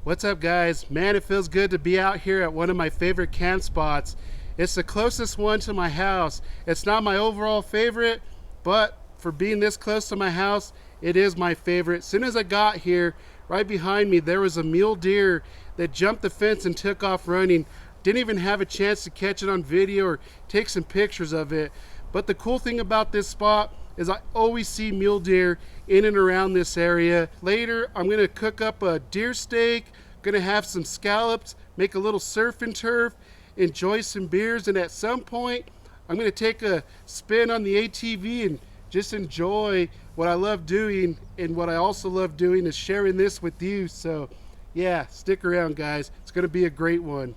What's up, guys? Man, it feels good to be out here at one of my favorite camp spots. It's the closest one to my house. It's not my overall favorite, but for being this close to my house, it is my favorite. As soon as I got here, right behind me, there was a mule deer that jumped the fence and took off running. Didn't even have a chance to catch it on video or take some pictures of it. But the cool thing about this spot is I always see mule deer in and around this area. Later, I'm gonna cook up a deer steak, gonna have some scallops, make a little surf and turf, enjoy some beers, and at some point, I'm gonna take a spin on the ATV and just enjoy what I love doing. And what I also love doing is sharing this with you. So yeah, stick around, guys. It's gonna be a great one.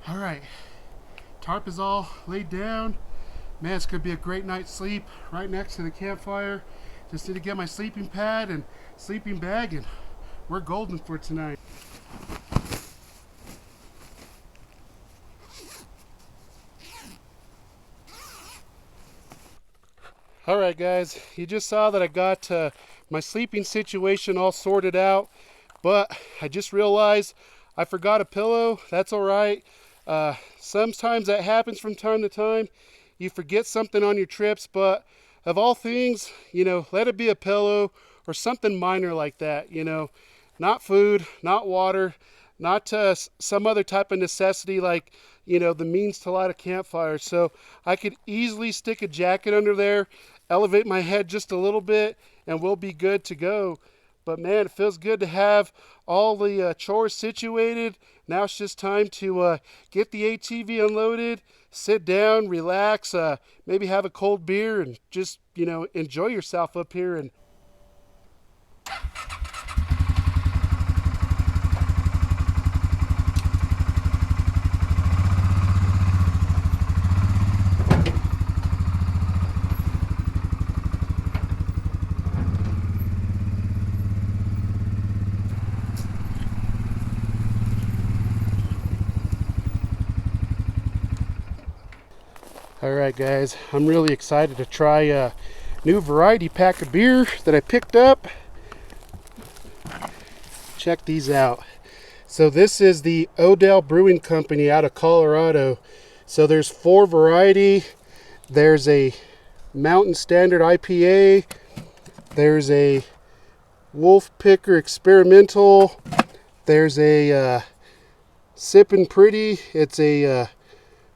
All right, tarp is all laid down. Man, it's gonna be a great night's sleep right next to the campfire. Just need to get my sleeping pad and sleeping bag, and we're golden for tonight. All right, guys, you just saw that I got my sleeping situation all sorted out, but I just realized I forgot a pillow. That's all right. Sometimes that happens from time to time. You forget something on your trips, but of all things, let it be a pillow or something minor like that. Not food, not water, not some other type of necessity like the means to light a campfire. So I could easily stick a jacket under there, elevate my head just a little bit, and we'll be good to go. But man, it feels good to have all the chores situated. Now it's just time to get the ATV unloaded, sit down, relax, maybe have a cold beer, and just, enjoy yourself up here. And all right, guys, I'm really excited to try a new variety pack of beer that I picked up. Check these out. So this is the Odell Brewing Company out of Colorado. So there's 4 variety. There's a Mountain Standard IPA. There's a Wolf Picker Experimental. There's a Sippin' Pretty. It's a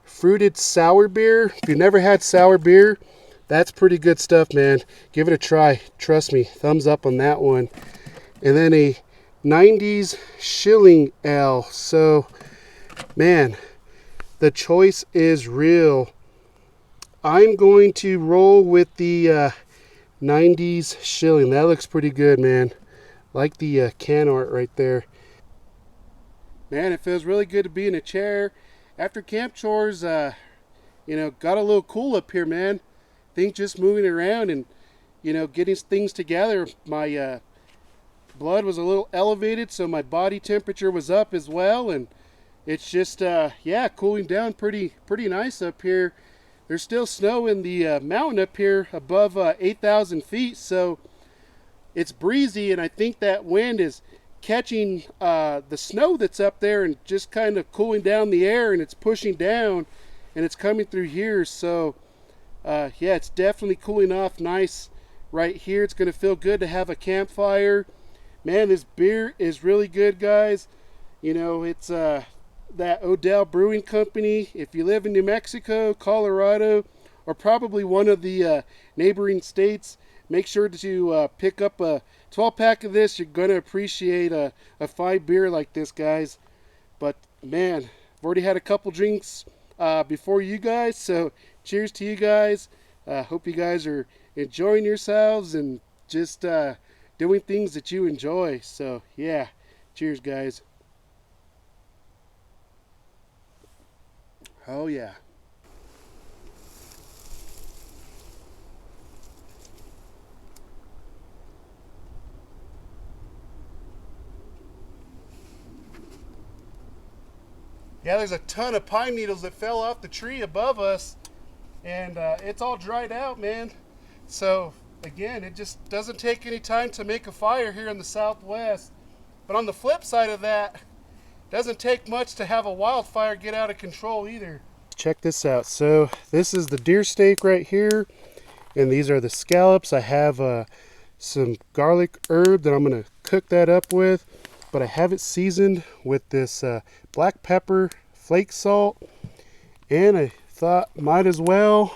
fruited sour beer. If you've never had sour beer, that's pretty good stuff, man. Give it a try. Trust me, thumbs up on that one. And then a 90s Shilling Ale. So, man, the choice is real. I'm going to roll with the 90s Shilling. That looks pretty good, man. Like the can art right there. Man, it feels really good to be in a chair after camp chores. Got a little cool up here, man. Things just moving around and, getting things together. My blood was a little elevated, so my body temperature was up as well. And it's just, cooling down pretty nice up here. There's still snow in the mountain up here above 8,000 feet. So it's breezy, and I think that wind is catching the snow that's up there and just kind of cooling down the air, and it's pushing down and it's coming through here. So it's definitely cooling off nice right here. It's going to feel good to have a campfire. Man, this beer is really good, guys. It's that Odell Brewing Company. If you live in New Mexico, Colorado, or probably one of the neighboring states, make sure to pick up a 12-pack of this. You're going to appreciate a fine beer like this, guys. But man, I've already had a couple drinks before you guys, so cheers to you guys. Hope you guys are enjoying yourselves and just doing things that you enjoy. So yeah, cheers, guys. Oh yeah. Yeah, there's a ton of pine needles that fell off the tree above us, and it's all dried out, man. So again, it just doesn't take any time to make a fire here in the Southwest. But on the flip side of that, it doesn't take much to have a wildfire get out of control either. Check this out. So this is the deer steak right here, and these are the scallops. I have some garlic herb that I'm going to cook that up with, but I have it seasoned with this black pepper, flake salt, and I thought might as well,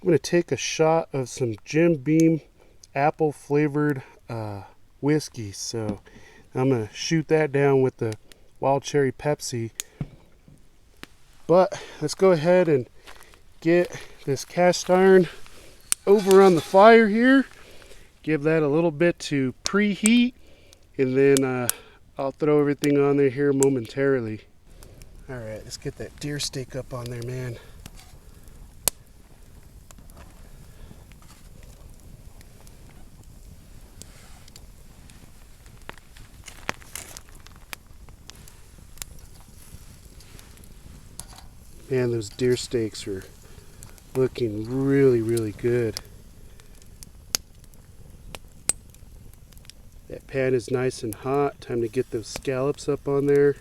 I'm going to take a shot of some Jim Beam apple flavored whiskey. So I'm going to shoot that down with the wild cherry Pepsi. But let's go ahead and get this cast iron over on the fire here. Give that a little bit to preheat, and then I'll throw everything on there here momentarily. All right, let's get that deer steak up on there, man. Man, those deer steaks are looking really, really good. That pan is nice and hot. Time to get those scallops up on there.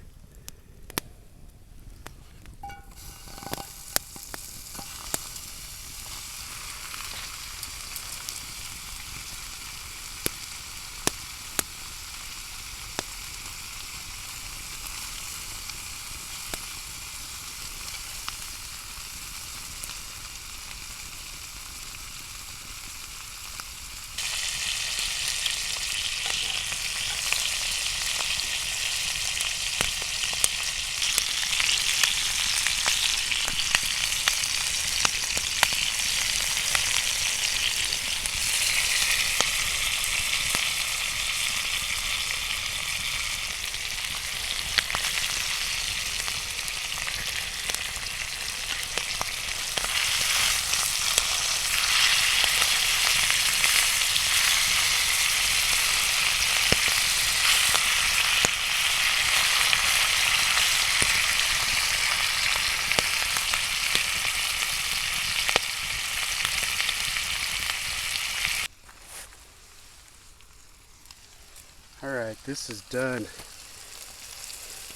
Alright, this is done.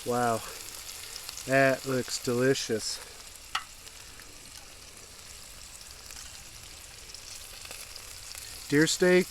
Wow, that looks delicious. Deer steak.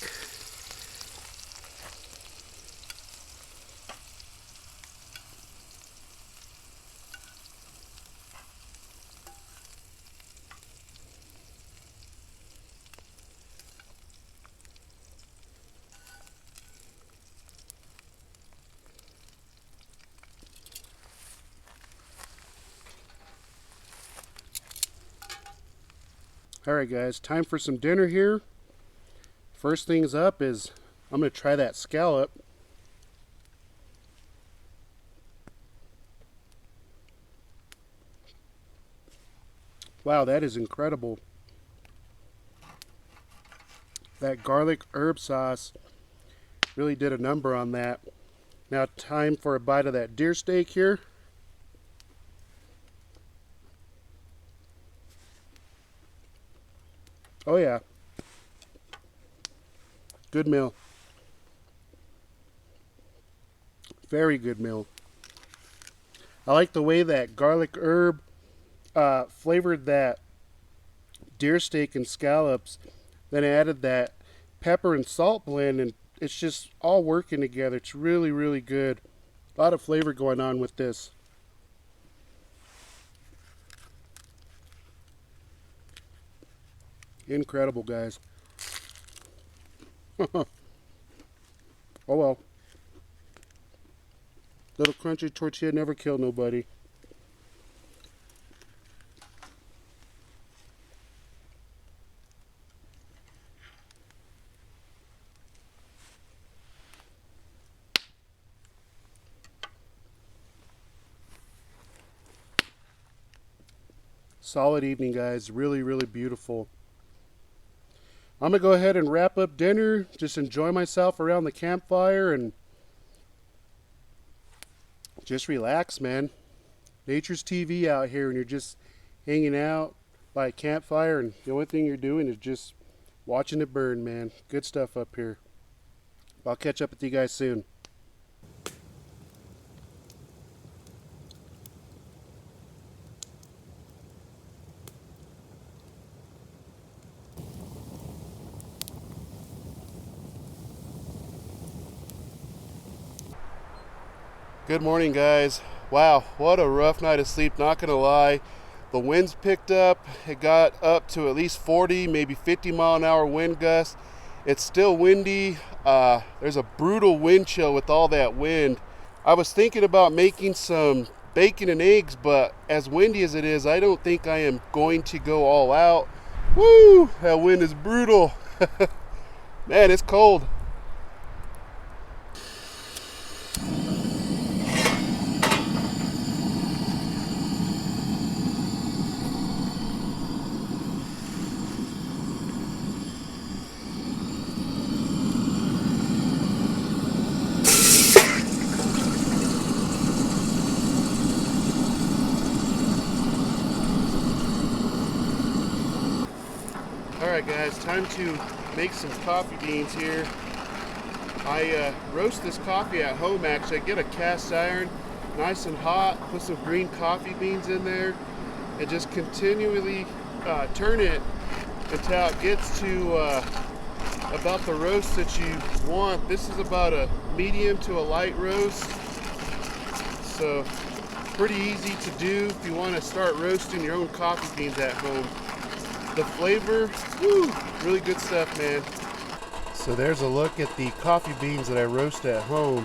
Alright guys, time for some dinner here. First things up is I'm going to try that scallop. Wow, that is incredible. That garlic herb sauce really did a number on that. Now time for a bite of that deer steak here. Oh yeah. Good meal. Very good meal. I like the way that garlic herb flavored that deer steak and scallops. Then I added that pepper and salt blend, and it's just all working together. It's really, really good. A lot of flavor going on with this. Incredible, guys. Oh well. Little crunchy tortilla never killed nobody. Solid evening, guys. Really, really beautiful. I'm going to go ahead and wrap up dinner. Just enjoy myself around the campfire and just relax, man. Nature's TV out here, and you're just hanging out by a campfire, and the only thing you're doing is just watching it burn, man. Good stuff up here. I'll catch up with you guys soon. Good morning, guys. Wow, what a rough night of sleep, not gonna lie. The winds picked up. It got up to at least 40, maybe 50 mile an hour wind gusts. It's still windy. There's a brutal wind chill with all that wind. I was thinking about making some bacon and eggs, but as windy as it is, I don't think I am going to go all out. Woo, that wind is brutal. Man, it's cold. Alright guys, time to make some coffee beans here. I roast this coffee at home actually. I get a cast iron, nice and hot, put some green coffee beans in there, and just continually turn it until it gets to about the roast that you want. This is about a medium to a light roast, so pretty easy to do if you want to start roasting your own coffee beans at home. The flavor, woo, really good stuff, man. So there's a look at the coffee beans that I roast at home.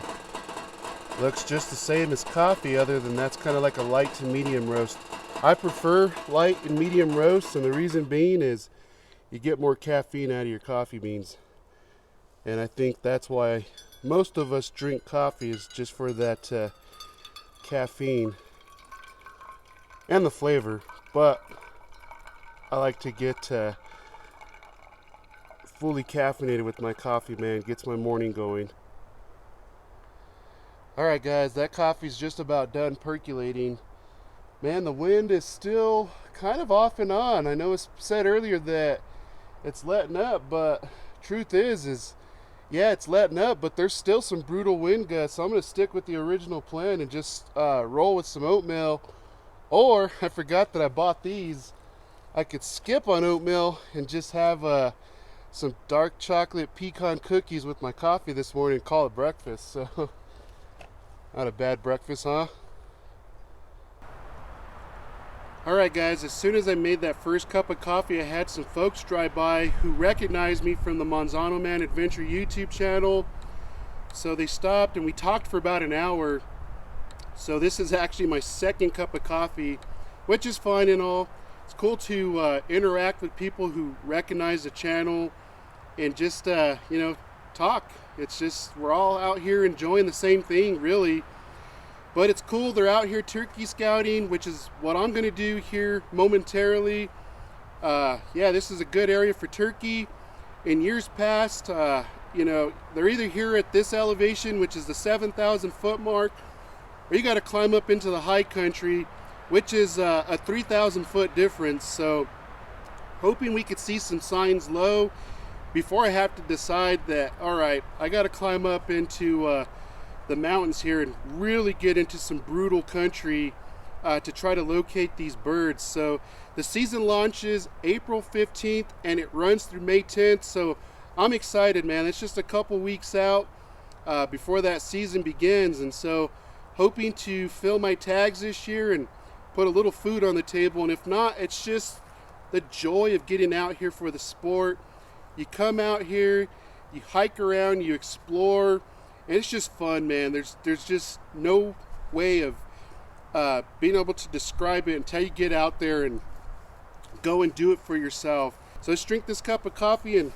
Looks just the same as coffee, other than that's kind of like a light to medium roast. I prefer light and medium roasts, and the reason being is you get more caffeine out of your coffee beans. And I think that's why most of us drink coffee, is just for that caffeine and the flavor. But I like to get fully caffeinated with my coffee, man. Gets my morning going. Alright guys, that coffee's just about done percolating. Man, the wind is still kind of off and on. I know it's said earlier that it's letting up, but truth is yeah, it's letting up, but there's still some brutal wind gusts. So I'm going to stick with the original plan and just roll with some oatmeal. Or, I forgot that I bought these. I could skip on oatmeal and just have some dark chocolate pecan cookies with my coffee this morning and call it breakfast. So, not a bad breakfast, huh? Alright guys, as soon as I made that first cup of coffee, I had some folks drive by who recognized me from the ManzanoMan Adventure YouTube channel. So they stopped and we talked for about an hour. So this is actually my second cup of coffee, which is fine and all. It's cool to interact with people who recognize the channel and just, you know, talk. It's just, we're all out here enjoying the same thing, really. But it's cool, they're out here turkey scouting, which is what I'm going to do here momentarily. Yeah, this is a good area for turkey. In years past, you know, they're either here at this elevation, which is the 7,000 foot mark, or you got to climb up into the high country, which is a 3,000 foot difference. So hoping we could see some signs low before I have to decide that, all right, I got to climb up into the mountains here and really get into some brutal country to try to locate these birds. So the season launches April 15th and it runs through May 10th. So I'm excited, man. It's just a couple weeks out before that season begins. And so hoping to fill my tags this year and put a little food on the table. And if not, it's just the joy of getting out here for the sport. You come out here, you hike around, you explore, and it's just fun, man. There's just no way of being able to describe it until you get out there and go and do it for yourself. So let's drink this cup of coffee and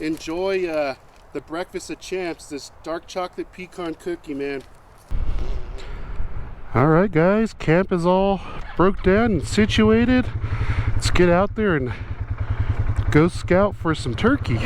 enjoy the breakfast of champs, this dark chocolate pecan cookie, man. All right, guys, camp is all broke down and situated. Let's get out there and go scout for some turkey.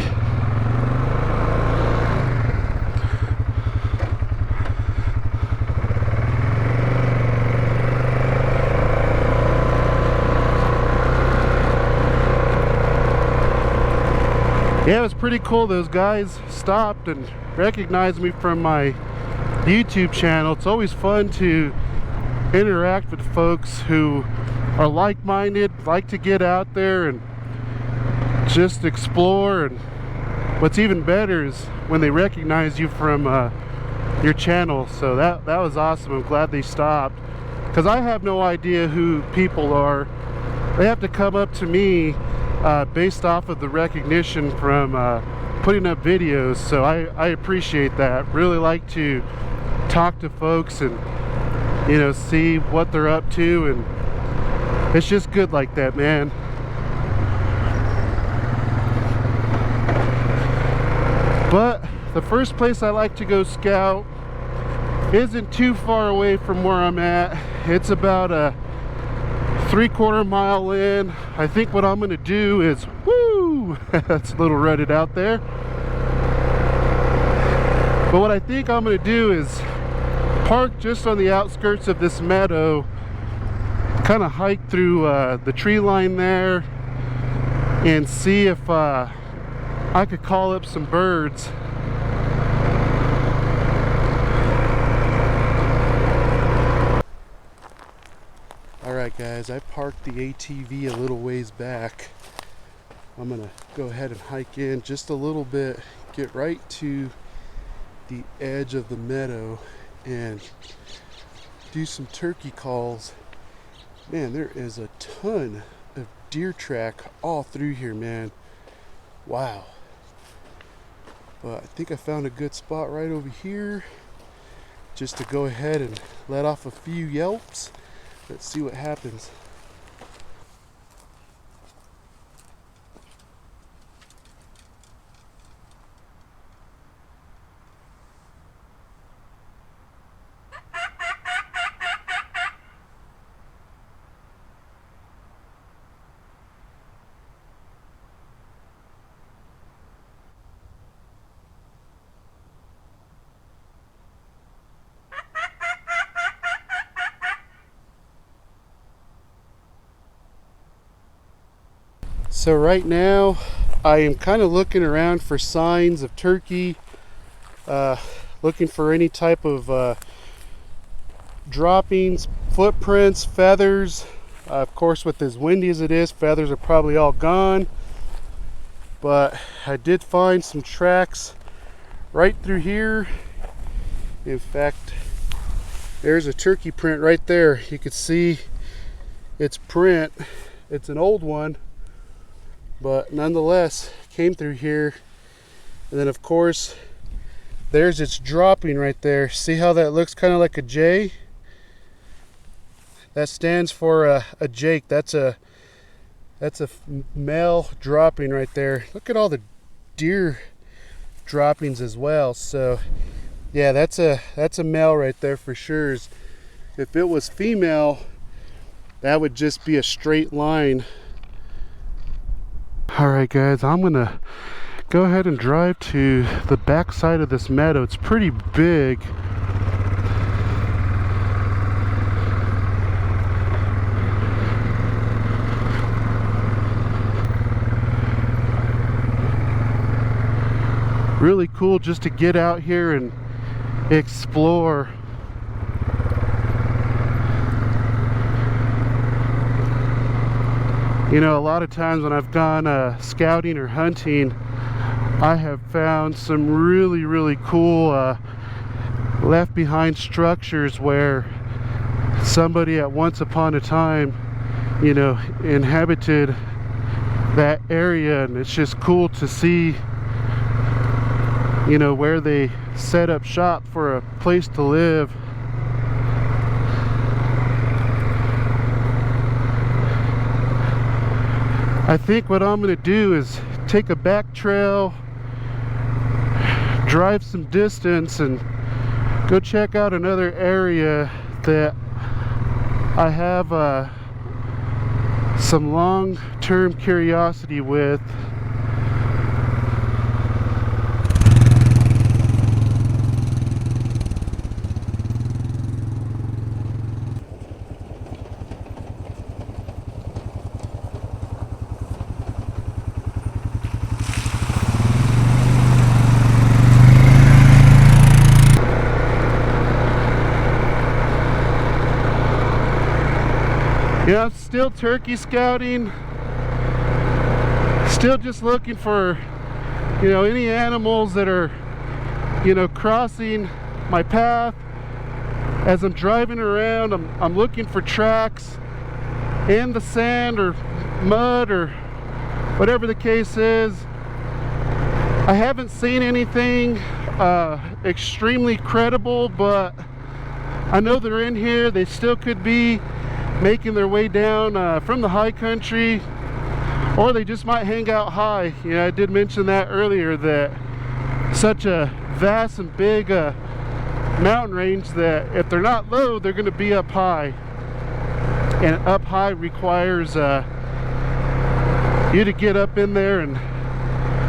Yeah, it was pretty cool. Those guys stopped and recognized me from my YouTube channel. It's always fun to interact with folks who are like-minded, like to get out there and just explore. And what's even better is when they recognize you from your channel. So that was awesome. I'm glad they stopped, because I have no idea who people are. They have to come up to me based off of the recognition from putting up videos. So I appreciate that. Really like to talk to folks and, you know, see what they're up to, and it's just good like that, man. But the first place I like to go scout isn't too far away from where I'm at. It's about a 3/4 mile in. I think what I'm gonna do is, woo, that's a little rutted out there. But what I think I'm gonna do is park just on the outskirts of this meadow, kind of hike through the tree line there, and see if I could call up some birds. Alright guys, I parked the ATV a little ways back. I'm gonna go ahead and hike in just a little bit, get right to the edge of the meadow and do some turkey calls. Man, there is a ton of deer track all through here, man. Wow. But I think I found a good spot right over here just to go ahead and let off a few yelps. Let's see what happens. So right now I am kind of looking around for signs of turkey, looking for any type of droppings, footprints, feathers. Of course, with as windy as it is, feathers are probably all gone, but I did find some tracks right through here. In fact, there's a turkey print right there. You can see its print. It's an old one, but nonetheless came through here. And then of course there's its dropping right there. See how that looks kind of like a J? That stands for a Jake. That's a male dropping right there. Look at all the deer droppings as well. So yeah, that's a male right there for sure. If it was female, that would just be a straight line. Alright guys, I'm gonna go ahead and drive to the back side of this meadow. It's pretty big. Really cool just to get out here and explore. You know, a lot of times when I've gone scouting or hunting, I have found some really cool left behind structures where somebody at once upon a time, you know, inhabited that area, and it's just cool to see, you know, where they set up shop for a place to live. I think what I'm going to do is take a back trail, drive some distance, and go check out another area that I have some long-term curiosity with. Yeah, I'm still turkey scouting, still just looking for, you know, any animals that are, you know, crossing my path. As I'm driving around, I'm looking for tracks in the sand or mud or whatever the case is. I haven't seen anything extremely credible, but I know they're in here. They still could be making their way down from the high country, or they just might hang out high. You know, I did mention that earlier, that such a vast and big mountain range that if they're not low, they're going to be up high, and up high requires you to get up in there and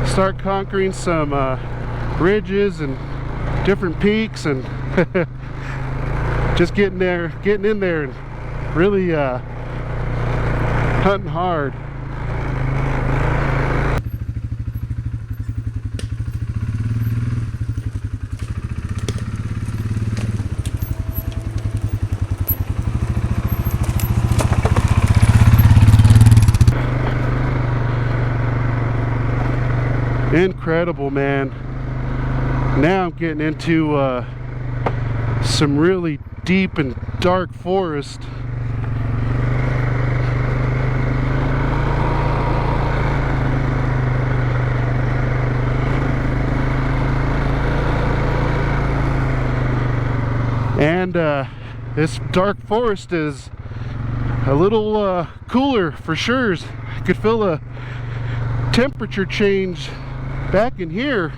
start conquering some ridges and different peaks, and just getting in there and really hunting hard. Incredible, man. Now I'm getting into some really deep and dark forest. And this dark forest is a little cooler for sure. I could feel a temperature change back in here.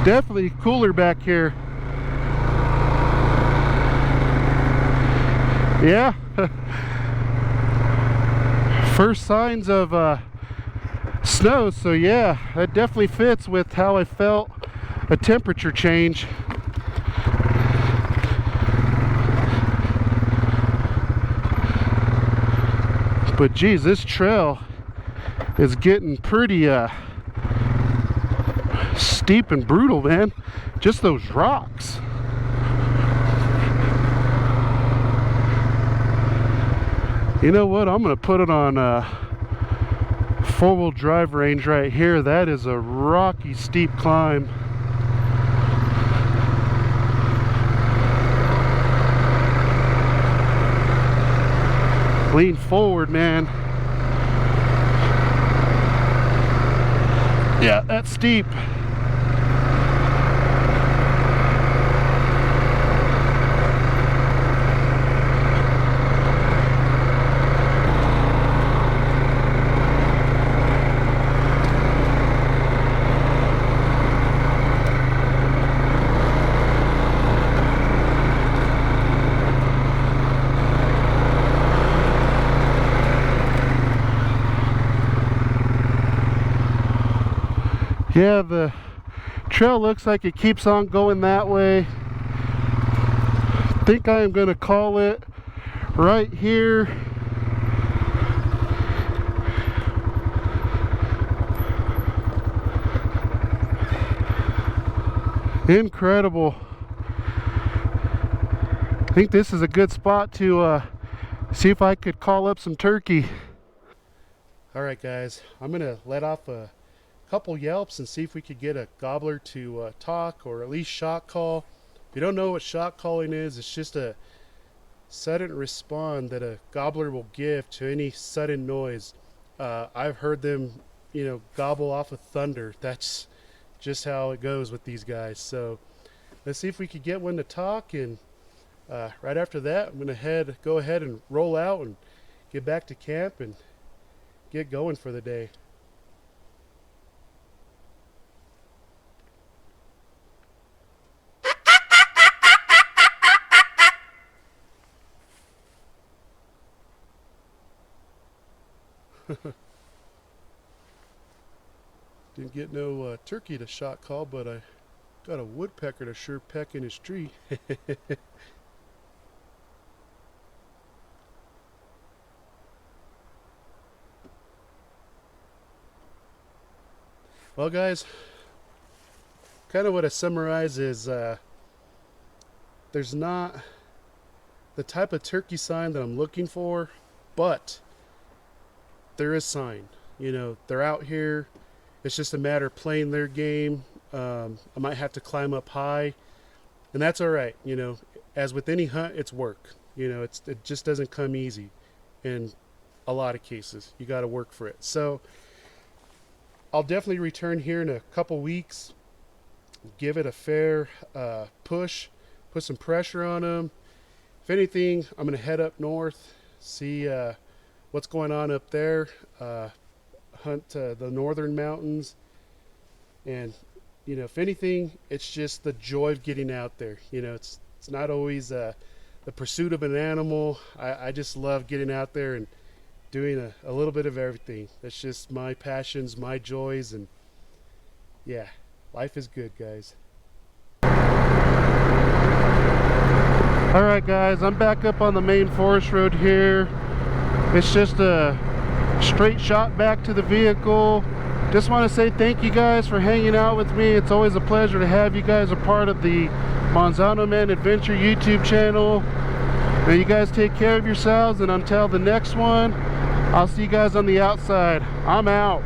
Definitely cooler back here. Yeah. First signs of snow, so yeah, that definitely fits with how I felt a temperature change. But geez, this trail is getting pretty steep and brutal, man. Just those rocks. You know what? I'm gonna put it on four-wheel drive range right here. That is a rocky, steep climb. Lean forward, man. Yeah, that's steep. Yeah, the trail looks like it keeps on going that way. I think I am going to call it right here. Incredible. I think this is a good spot to see if I could call up some turkey. All right, guys, I'm going to let off a couple yelps and see if we could get a gobbler to talk, or at least shot call. If you don't know what shot calling is, it's just a sudden respond that a gobbler will give to any sudden noise. I've heard them, you know, gobble off of thunder. That's just how it goes with these guys. So let's see if we could get one to talk, and right after that I'm gonna go ahead and roll out and get back to camp and get going for the day. Didn't get no turkey to shot call, but I got a woodpecker to sure peck in his tree. Well guys, kind of what I summarize is there's not the type of turkey sign that I'm looking for, but there is sign. You know, they're out here. It's just a matter of playing their game. I might have to climb up high, and that's all right. You know, as with any hunt, it's work. You know, it just doesn't come easy. In a lot of cases, you got to work for it. So I'll definitely return here in a couple weeks, give it a fair push, put some pressure on them. If anything, I'm going to head up north, see what's going on up there, hunt the northern mountains, and you know, if anything, it's just the joy of getting out there. You know, it's not always the pursuit of an animal. I just love getting out there and doing a little bit of everything. That's just my passions, my joys, and yeah, life is good, guys. All right guys, I'm back up on the main forest road here. It's just a straight shot back to the vehicle. Just want to say thank you guys for hanging out with me. It's always a pleasure to have you guys a part of the ManzanoMan Adventure YouTube channel. Now you guys take care of yourselves, and until the next one, I'll see you guys on the outside. I'm out.